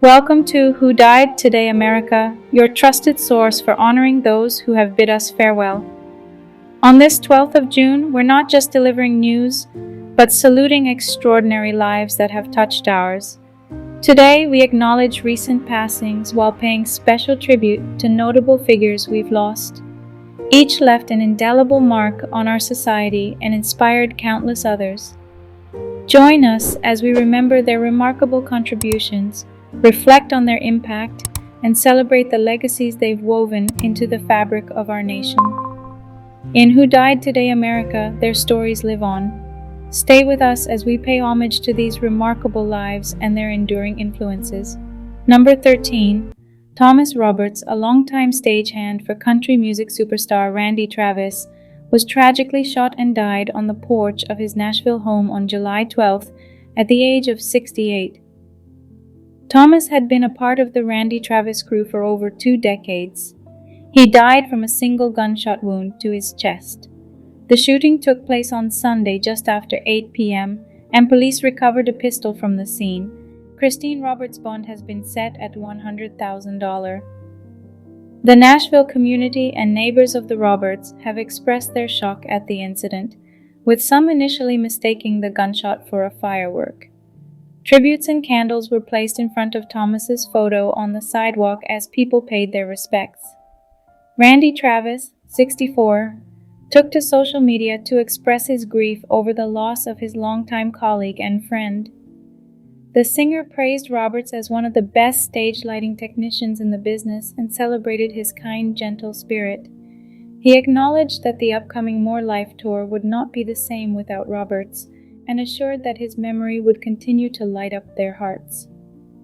Welcome to Who Died Today America, your trusted source for honoring those who have bid us farewell. On this 12th of June, we're not just delivering news, but saluting extraordinary lives that have touched ours. Today, we acknowledge recent passings while paying special tribute to notable figures we've lost. Each left an indelible mark on our society and inspired countless others. Join us as we remember their remarkable contributions, reflect on their impact, and celebrate the legacies they've woven into the fabric of our nation. In Who Died Today America, their stories live on. Stay with us as we pay homage to these remarkable lives and their enduring influences. Number 13. Thomas Roberts, a longtime stagehand for country music superstar Randy Travis, was tragically shot and died on the porch of his Nashville home on July 12th at the age of 68. Thomas had been a part of the Randy Travis crew for over 2 decades. He died from a single gunshot wound to his chest. The shooting took place on Sunday just after 8 p.m., and police recovered a pistol from the scene. Christine Roberts' bond has been set at $100,000. The Nashville community and neighbors of the Roberts have expressed their shock at the incident, with some initially mistaking the gunshot for a firework. Tributes and candles were placed in front of Thomas's photo on the sidewalk as people paid their respects. Randy Travis, 64, took to social media to express his grief over the loss of his longtime colleague and friend. The singer praised Roberts as one of the best stage lighting technicians in the business and celebrated his kind, gentle spirit. He acknowledged that the upcoming More Life tour would not be the same without Roberts, and assured that his memory would continue to light up their hearts.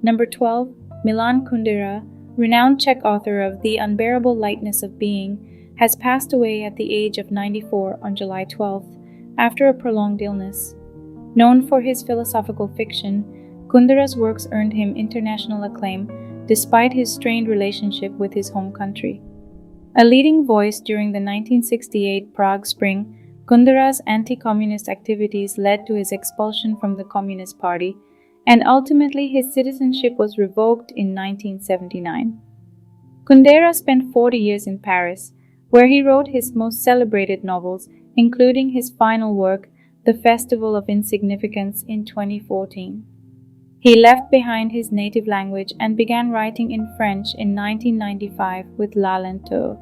Number 12. Milan Kundera, renowned Czech author of The Unbearable Lightness of Being, has passed away at the age of 94 on July 12th, after a prolonged illness. Known for his philosophical fiction, Kundera's works earned him international acclaim, despite his strained relationship with his home country. A leading voice during the 1968 Prague Spring, Kundera's anti-communist activities led to his expulsion from the Communist Party, and ultimately his citizenship was revoked in 1979. Kundera spent 40 years in Paris, where he wrote his most celebrated novels, including his final work, The Festival of Insignificance, in 2014. He left behind his native language and began writing in French in 1995 with Mantaur.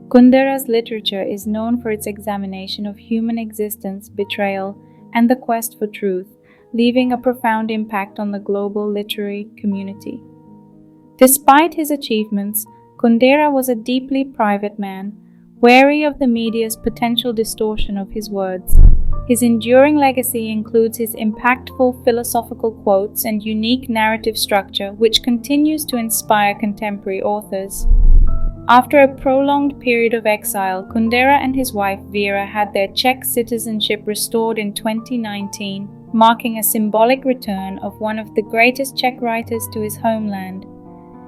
Kundera's literature is known for its examination of human existence, betrayal, and the quest for truth, leaving a profound impact on the global literary community. Despite his achievements, Kundera was a deeply private man, wary of the media's potential distortion of his words. His enduring legacy includes his impactful philosophical quotes and unique narrative structure, which continues to inspire contemporary authors. After a prolonged period of exile, Kundera and his wife Vera had their Czech citizenship restored in 2019, marking a symbolic return of one of the greatest Czech writers to his homeland.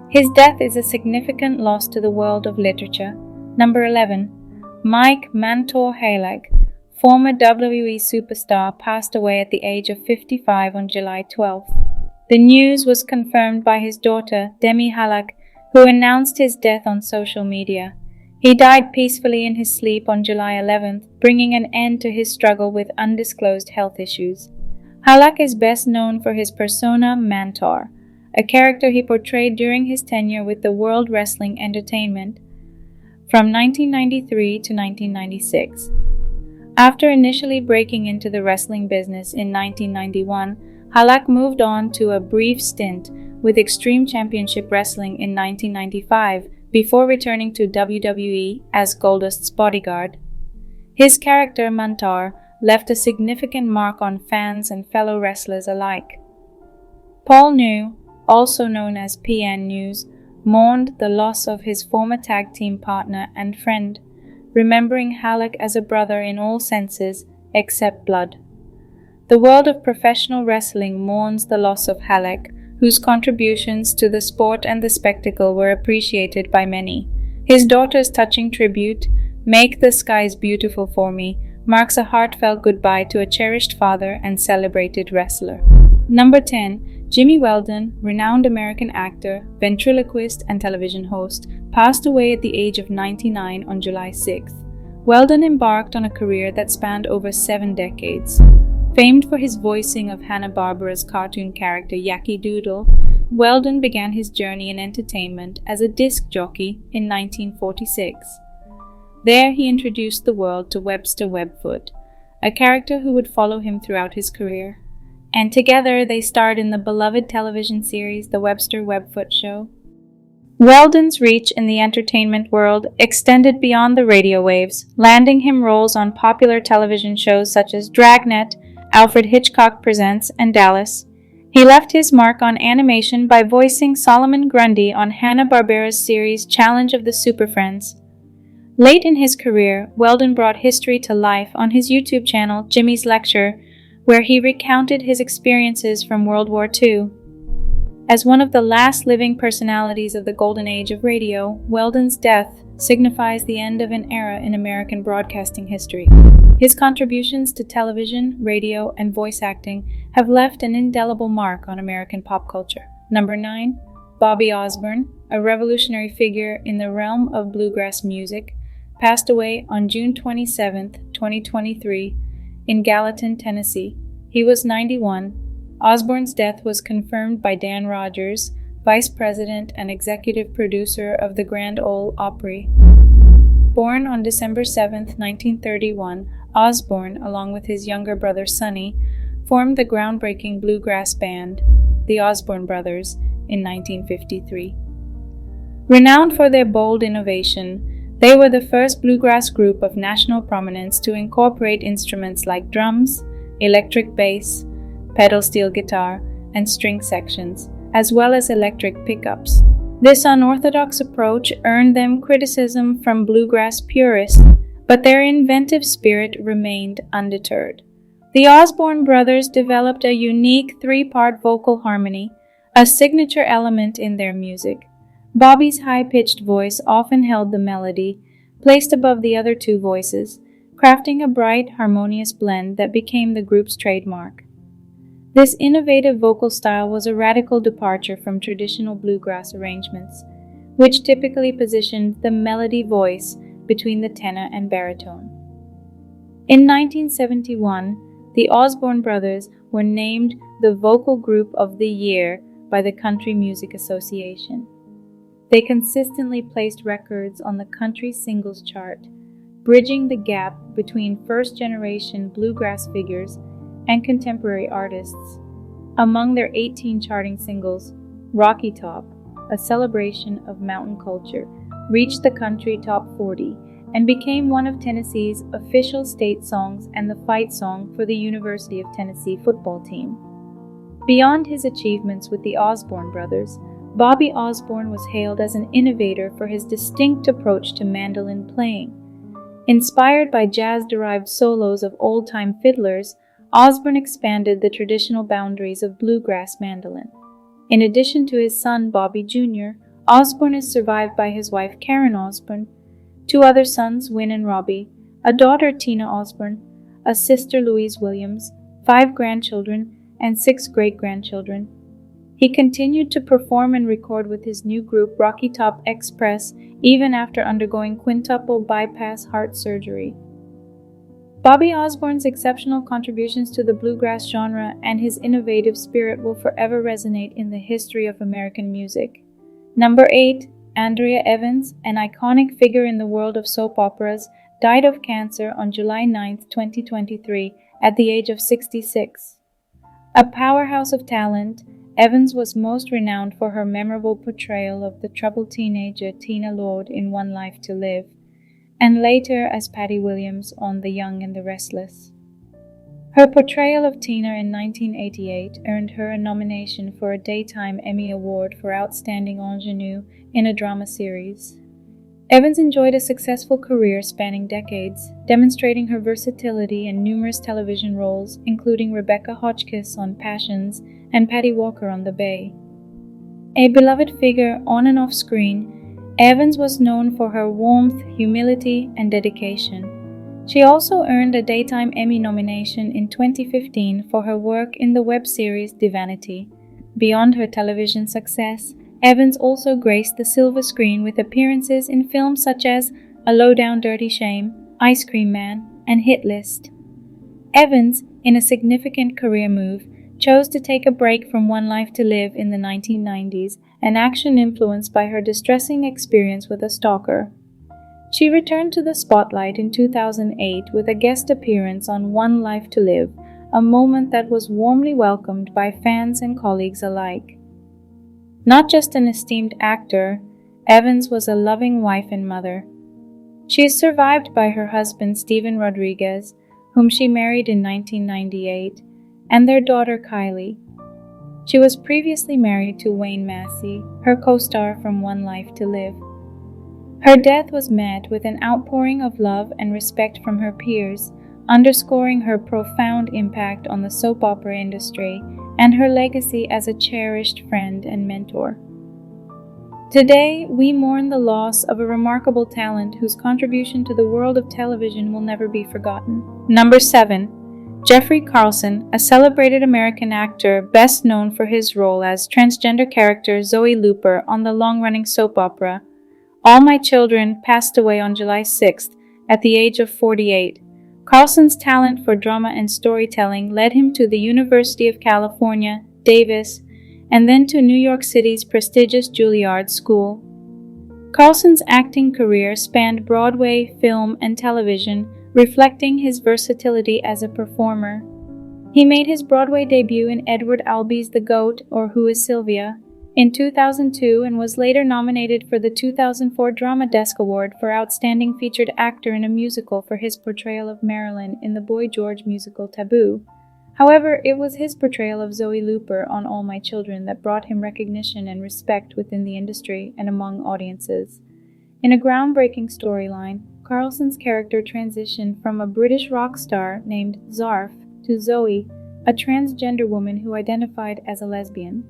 His death is a significant loss to the world of literature. Number 11. Mike Mantaur Halac, former WWE superstar, passed away at the age of 55 on July 12th. The news was confirmed by his daughter, Demi Halac, who announced his death on social media. He died peacefully in his sleep on July 11th, bringing an end to his struggle with undisclosed health issues. Halac is best known for his persona Mantar, a character he portrayed during his tenure with the World Wrestling Entertainment from 1993 to 1996. After initially breaking into the wrestling business in 1991, Halac moved on to a brief stint with Extreme Championship Wrestling in 1995 before returning to WWE as Goldust's bodyguard. His character Mantar left a significant mark on fans and fellow wrestlers alike. Paul New, also known as PN News, mourned the loss of his former tag team partner and friend, remembering Halac as a brother in all senses except blood. The world of professional wrestling mourns the loss of Halac, whose contributions to the sport and the spectacle were appreciated by many. His daughter's touching tribute, "Make the Skies Beautiful for Me," marks a heartfelt goodbye to a cherished father and celebrated wrestler. Number 10. Jimmy Weldon, renowned American actor, ventriloquist, and television host, passed away at the age of 99 on July 6th. Weldon embarked on a career that spanned over 7 decades. Famed for his voicing of Hanna-Barbera's cartoon character Yankee Doodle, Weldon began his journey in entertainment as a disc jockey in 1946. There he introduced the world to Webster Webfoot, a character who would follow him throughout his career. And together they starred in the beloved television series The Webster Webfoot Show. Weldon's reach in the entertainment world extended beyond the radio waves, landing him roles on popular television shows such as Dragnet, Alfred Hitchcock Presents, and Dallas. He left his mark on animation by voicing Solomon Grundy on Hanna-Barbera's series Challenge of the Super Friends. Late in his career, Weldon brought history to life on his YouTube channel, Jimmy's Lecture, where he recounted his experiences from World War II. As one of the last living personalities of the golden age of radio, Weldon's death signifies the end of an era in American broadcasting history. His contributions to television, radio, and voice acting have left an indelible mark on American pop culture. Number 9. Bobby Osborne, a revolutionary figure in the realm of bluegrass music, passed away on June 27, 2023, in Gallatin, Tennessee. He was 91. Osborne's death was confirmed by Dan Rogers, vice president and executive producer of the Grand Ole Opry. Born on December 7, 1931, Osborne, along with his younger brother Sonny, formed the groundbreaking bluegrass band, the Osborne Brothers, in 1953. Renowned for their bold innovation, they were the first bluegrass group of national prominence to incorporate instruments like drums, electric bass, pedal steel guitar, and string sections, as well as electric pickups. This unorthodox approach earned them criticism from bluegrass purists, but their inventive spirit remained undeterred. The Osborne Brothers developed a unique 3-part vocal harmony, a signature element in their music. Bobby's high-pitched voice often held the melody, placed above the other 2 voices, crafting a bright, harmonious blend that became the group's trademark. This innovative vocal style was a radical departure from traditional bluegrass arrangements, which typically positioned the melody voice between the tenor and baritone. In 1971, the Osborne Brothers were named the Vocal Group of the Year by the Country Music Association. They consistently placed records on the country singles chart, bridging the gap between first-generation bluegrass figures and contemporary artists. Among their 18 charting singles, Rocky Top, a celebration of mountain culture, reached the country top 40 and became one of Tennessee's official state songs and the fight song for the University of Tennessee football team. Beyond his achievements with the Osborne Brothers, Bobby Osborne was hailed as an innovator for his distinct approach to mandolin playing. Inspired by jazz-derived solos of old-time fiddlers, Osborne expanded the traditional boundaries of bluegrass mandolin. In addition to his son Bobby Jr., Osborne is survived by his wife Karen Osborne, 2 other sons, Win and Robbie, a daughter Tina Osborne, a sister Louise Williams, 5 grandchildren, and 6 great-grandchildren. He continued to perform and record with his new group Rocky Top Express even after undergoing quintuple bypass heart surgery. Bobby Osborne's exceptional contributions to the bluegrass genre and his innovative spirit will forever resonate in the history of American music. Number 8. Andrea Evans, an iconic figure in the world of soap operas, died of cancer on July 9, 2023, at the age of 66. A powerhouse of talent, Evans was most renowned for her memorable portrayal of the troubled teenager Tina Lord in One Life to Live, and later as Patty Williams on The Young and the Restless. Her portrayal of Tina in 1988 earned her a nomination for a Daytime Emmy Award for Outstanding Ingenue in a Drama Series. Evans enjoyed a successful career spanning decades, demonstrating her versatility in numerous television roles, including Rebecca Hotchkiss on Passions and Patty Walker on The Bay. A beloved figure on and off screen, Evans was known for her warmth, humility, and dedication. She also earned a Daytime Emmy nomination in 2015 for her work in the web series Divinity. Beyond her television success, Evans also graced the silver screen with appearances in films such as A Low-Down Dirty Shame, Ice Cream Man, and Hit List. Evans, in a significant career move, chose to take a break from One Life to Live in the 1990s, an action influenced by her distressing experience with a stalker. She returned to the spotlight in 2008 with a guest appearance on One Life to Live, a moment that was warmly welcomed by fans and colleagues alike. Not just an esteemed actor, Evans was a loving wife and mother. She is survived by her husband Steven Rodriguez, whom she married in 1998, and their daughter Kylie. She was previously married to Wayne Massey, her co-star from One Life to Live. Her death was met with an outpouring of love and respect from her peers, underscoring her profound impact on the soap opera industry and her legacy as a cherished friend and mentor. Today, we mourn the loss of a remarkable talent whose contribution to the world of television will never be forgotten. Number 7. Jeffrey Carlson, a celebrated American actor best known for his role as transgender character Zoe Looper on the long-running soap opera All My Children, passed away on July 6th at the age of 48. Carlson's talent for drama and storytelling led him to the University of California, Davis, and then to New York City's prestigious Juilliard School. Carlson's acting career spanned Broadway, film, and television, reflecting his versatility as a performer. He made his Broadway debut in Edward Albee's The Goat, or Who is Sylvia, in 2002 and was later nominated for the 2004 Drama Desk Award for Outstanding Featured Actor in a Musical for his portrayal of Marilyn in the Boy George musical Taboo. However, it was his portrayal of Zoe Looper on All My Children that brought him recognition and respect within the industry and among audiences. In a groundbreaking storyline, Carlson's character transitioned from a British rock star named Zarf to Zoe, a transgender woman who identified as a lesbian.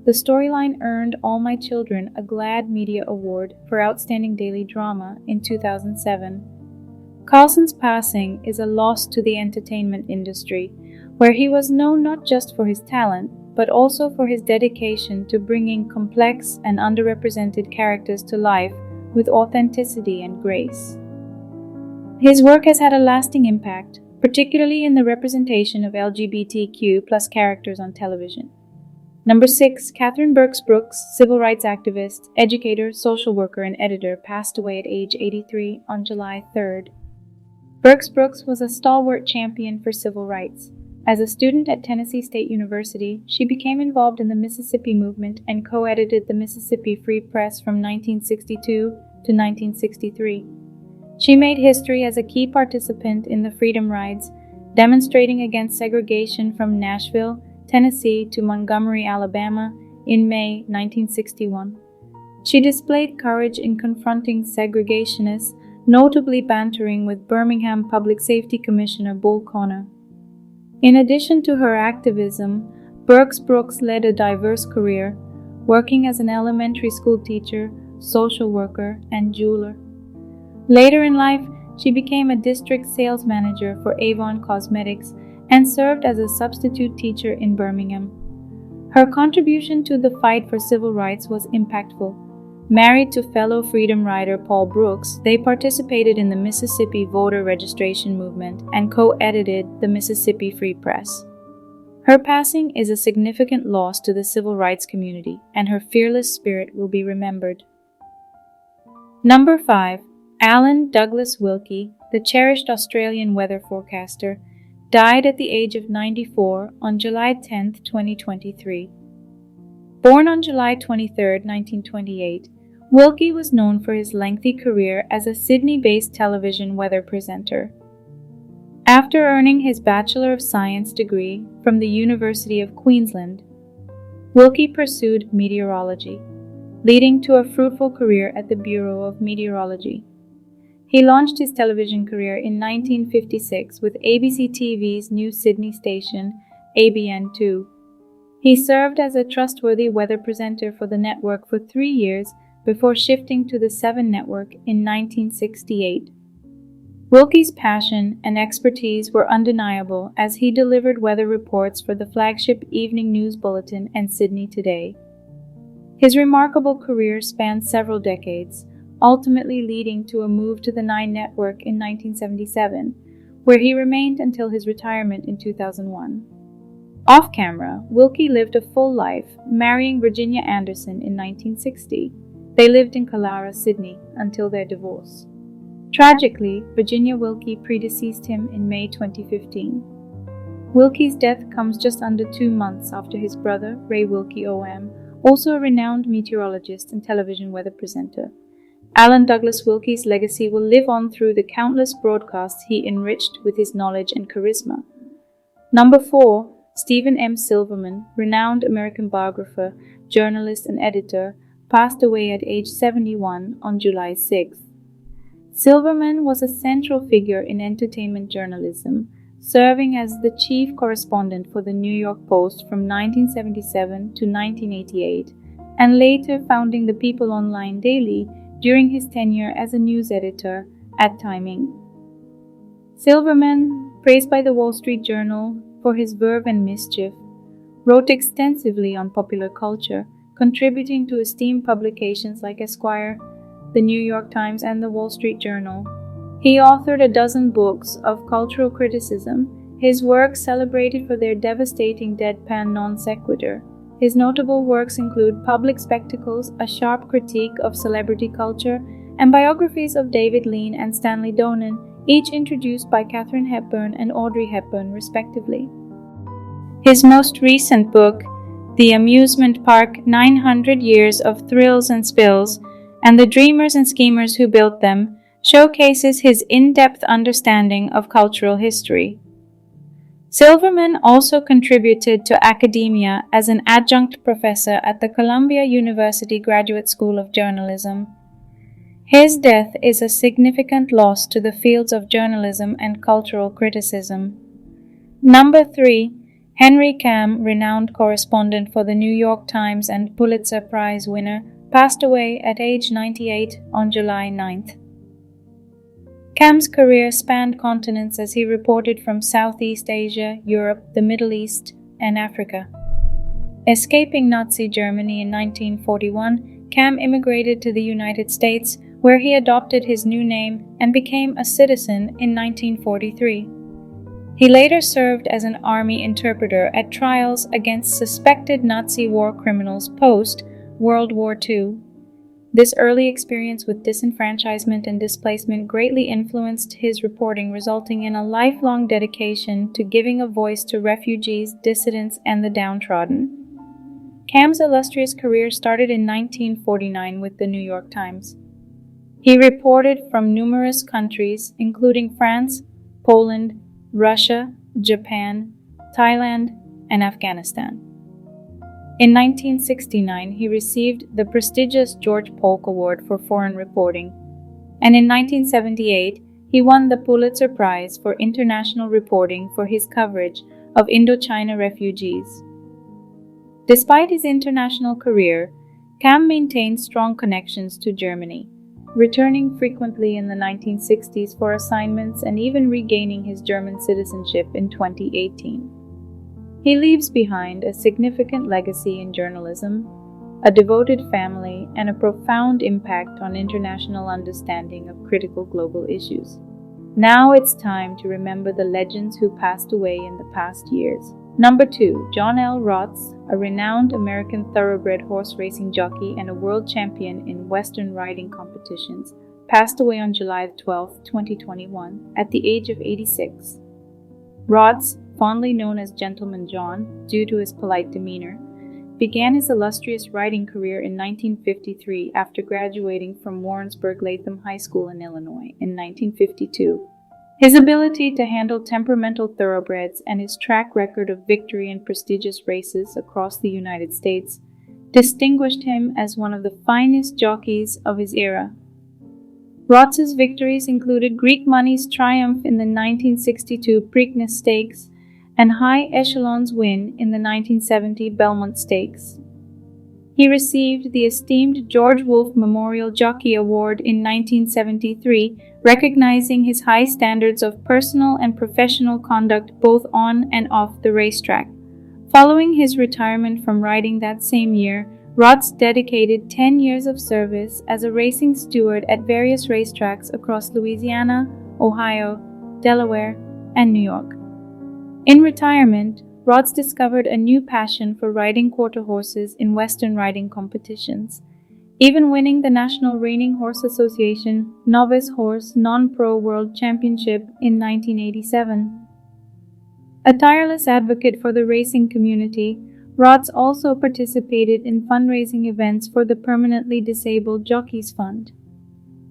The storyline earned All My Children a GLAAD Media Award for Outstanding Daily Drama in 2007. Carlson's passing is a loss to the entertainment industry, where he was known not just for his talent, but also for his dedication to bringing complex and underrepresented characters to life with authenticity and grace. His work has had a lasting impact, particularly in the representation of LGBTQ+ characters on television. Number 6. Catherine Burks-Brooks, civil rights activist, educator, social worker, and editor, passed away at age 83 on July 3rd. Burks-Brooks was a stalwart champion for civil rights. As a student at Tennessee State University, she became involved in the Mississippi movement and co-edited the Mississippi Free Press from 1962 to 1963. She made history as a key participant in the Freedom Rides, demonstrating against segregation from Nashville, Tennessee to Montgomery, Alabama in May 1961. She displayed courage in confronting segregationists, notably bantering with Birmingham Public Safety Commissioner Bull Connor. In addition to her activism, Burks-Brooks led a diverse career, working as an elementary school teacher, social worker, and jeweler. Later in life, she became a district sales manager for Avon Cosmetics and served as a substitute teacher in Birmingham. Her contribution to the fight for civil rights was impactful. Married to fellow freedom rider Paul Brooks, they participated in the Mississippi voter registration movement and co-edited the Mississippi Free Press. Her passing is a significant loss to the civil rights community, and her fearless spirit will be remembered. Number 5. Alan Douglas Wilkie, the cherished Australian weather forecaster, died at the age of 94 on July 10, 2023. Born on July 23, 1928, Wilkie was known for his lengthy career as a Sydney-based television weather presenter. After earning his Bachelor of Science degree from the University of Queensland, Wilkie pursued meteorology, leading to a fruitful career at the Bureau of Meteorology. He launched his television career in 1956 with ABC TV's new Sydney station, ABN2. He served as a trustworthy weather presenter for the network for 3 years before shifting to the 7 network in 1968. Wilkie's passion and expertise were undeniable as he delivered weather reports for the flagship Evening News Bulletin and Sydney Today. His remarkable career spanned several decades, ultimately leading to a move to the Nine Network in 1977, where he remained until his retirement in 2001. Off-camera, Wilkie lived a full life, marrying Virginia Anderson in 1960. They lived in Kalara, Sydney, until their divorce. Tragically, Virginia Wilkie predeceased him in May 2015. Wilkie's death comes just under 2 months after his brother, Ray Wilkie OM, also a renowned meteorologist and television weather presenter. Alan Douglas Wilkie's legacy will live on through the countless broadcasts he enriched with his knowledge and charisma. Number 4. Stephen M. Silverman, renowned American biographer, journalist, and editor, passed away at age 71 on July 6. Silverman was a central figure in entertainment journalism, serving as the chief correspondent for the New York Post from 1977 to 1988, and later founding the People Online Daily during his tenure as a news editor at Timing. Silverman, praised by the Wall Street Journal for his verve and mischief, wrote extensively on popular culture, contributing to esteemed publications like Esquire, the New York Times, and the Wall Street Journal. He authored a dozen books of cultural criticism, his works celebrated for their devastating deadpan non sequitur. His notable works include Public Spectacles, a sharp critique of celebrity culture, and biographies of David Lean and Stanley Donen, each introduced by Katharine Hepburn and Audrey Hepburn, respectively. His most recent book, The Amusement Park: 900 Years of Thrills and Spills, and the Dreamers and Schemers Who Built Them, showcases his in-depth understanding of cultural history. Silverman also contributed to academia as an adjunct professor at the Columbia University Graduate School of Journalism. His death is a significant loss to the fields of journalism and cultural criticism. Number 3. Henry Kamm, renowned correspondent for the New York Times and Pulitzer Prize winner, passed away at age 98 on July 9th. Kamm's career spanned continents as he reported from Southeast Asia, Europe, the Middle East, and Africa. Escaping Nazi Germany in 1941, Kamm immigrated to the United States, where he adopted his new name and became a citizen in 1943. He later served as an army interpreter at trials against suspected Nazi war criminals post-World War II. This early experience with disenfranchisement and displacement greatly influenced his reporting, resulting in a lifelong dedication to giving a voice to refugees, dissidents, and the downtrodden. Kamm's illustrious career started in 1949 with the New York Times. He reported from numerous countries, including France, Poland, Russia, Japan, Thailand, and Afghanistan. In 1969, he received the prestigious George Polk Award for Foreign Reporting, and in 1978, he won the Pulitzer Prize for International Reporting for his coverage of Indochina refugees. Despite his international career, Kamm maintained strong connections to Germany, returning frequently in the 1960s for assignments and even regaining his German citizenship in 2018. He leaves behind a significant legacy in journalism, a devoted family, and a profound impact on international understanding of critical global issues. Now it's time to remember the legends who passed away in the past years. Number 2. John L. Rotz, a renowned American thoroughbred horse racing jockey and a world champion in Western riding competitions, passed away on July 12, 2021, at the age of 86. Rotz, fondly known as Gentleman John due to his polite demeanor, began his illustrious riding career in 1953 after graduating from Warrensburg-Latham High School in Illinois in 1952. His ability to handle temperamental thoroughbreds and his track record of victory in prestigious races across the United States distinguished him as one of the finest jockeys of his era. Rotz's victories included Greek Money's triumph in the 1962 Preakness Stakes and High Echelon's win in the 1970 Belmont Stakes. He received the esteemed George Wolfe Memorial Jockey Award in 1973, recognizing his high standards of personal and professional conduct both on and off the racetrack. Following his retirement from riding that same year, Rotz dedicated 10 years of service as a racing steward at various racetracks across Louisiana, Ohio, Delaware, and New York. In retirement, Rotz discovered a new passion for riding quarter horses in Western riding competitions, even winning the National Reining Horse Association Novice Horse Non-Pro World Championship in 1987. A tireless advocate for the racing community, Rotz also participated in fundraising events for the Permanently Disabled Jockeys Fund.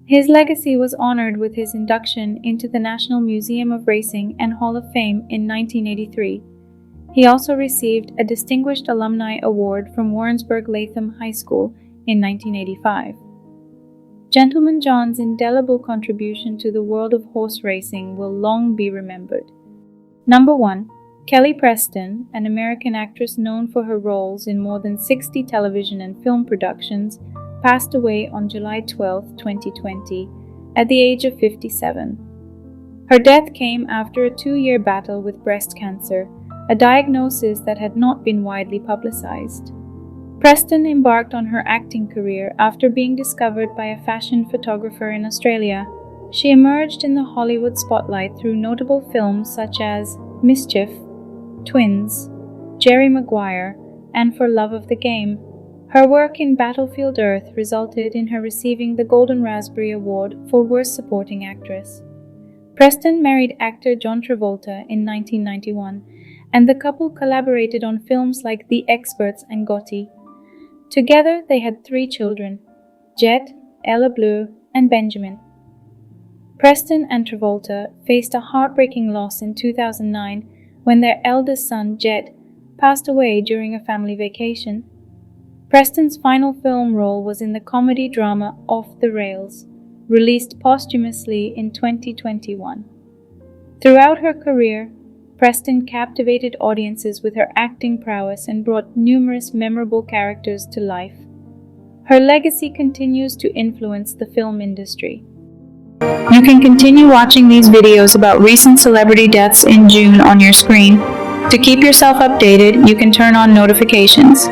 His legacy was honored with his induction into the National Museum of Racing and Hall of Fame in 1983. He also received a Distinguished Alumni Award from Warrensburg-Latham High School in 1985. Gentleman John's indelible contribution to the world of horse racing will long be remembered. Number 1. Kelly Preston, an American actress known for her roles in more than 60 television and film productions, passed away on July 12, 2020, at the age of 57. Her death came after a 2-year battle with breast cancer, a diagnosis that had not been widely publicized. Preston embarked on her acting career after being discovered by a fashion photographer in Australia. She emerged in the Hollywood spotlight through notable films such as Mischief, Twins, Jerry Maguire, and For Love of the Game. Her work in Battlefield Earth resulted in her receiving the Golden Raspberry Award for Worst Supporting Actress. Preston married actor John Travolta in 1991, and the couple collaborated on films like The Experts and Gotti. Together, they had 3 children, Jet, Ella Bleu, and Benjamin. Preston and Travolta faced a heartbreaking loss in 2009 when their eldest son, Jet, passed away during a family vacation. Preston's final film role was in the comedy drama Off the Rails, released posthumously in 2021. Throughout her career, Preston captivated audiences with her acting prowess and brought numerous memorable characters to life. Her legacy continues to influence the film industry. You can continue watching these videos about recent celebrity deaths in June on your screen. To keep yourself updated, you can turn on notifications.